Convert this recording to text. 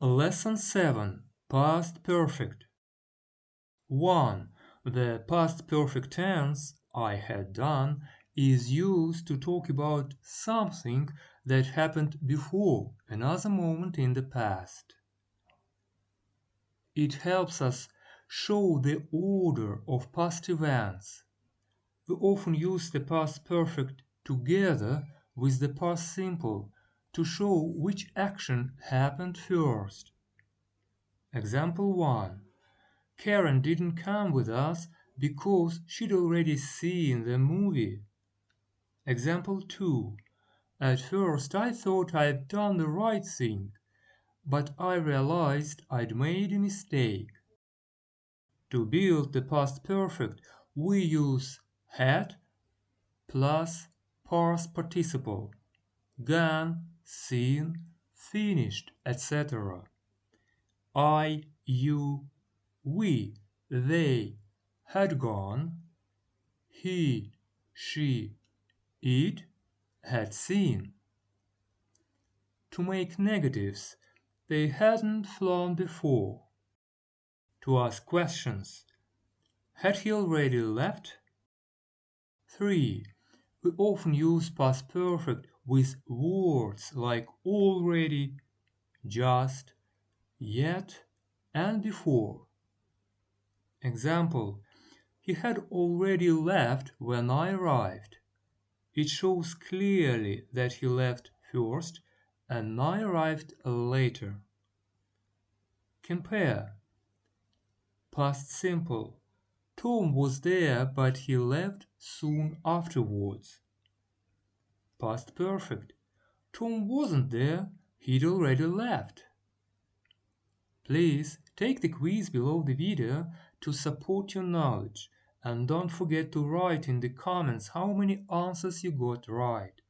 Lesson 7. Past Perfect. 1. The past perfect tense, I had done, is used to talk about something that happened before, another moment in the past. It helps us show the order of past events. We often use the past perfect together with the past simple to show which action happened first. Example 1. Karen didn't come with us because she'd already seen the movie. Example 2. At first I thought I'd done the right thing, but I realized I'd made a mistake. To build the past perfect, we use had plus past participle, gone, seen, finished, etc. I, you, we, they had gone, he, she, it had seen. To make negatives, they hadn't flown before. To ask questions, had he already left? 3. We often use past perfect with words like already, just, yet, and before. Example, he had already left when I arrived. It shows clearly that he left first and I arrived later. Compare. Past simple. Tom was there but he left soon afterwards. Past perfect. Tom wasn't there, he'd already left. Please take the quiz below the video to support your knowledge and don't forget to write in the comments how many answers you got right.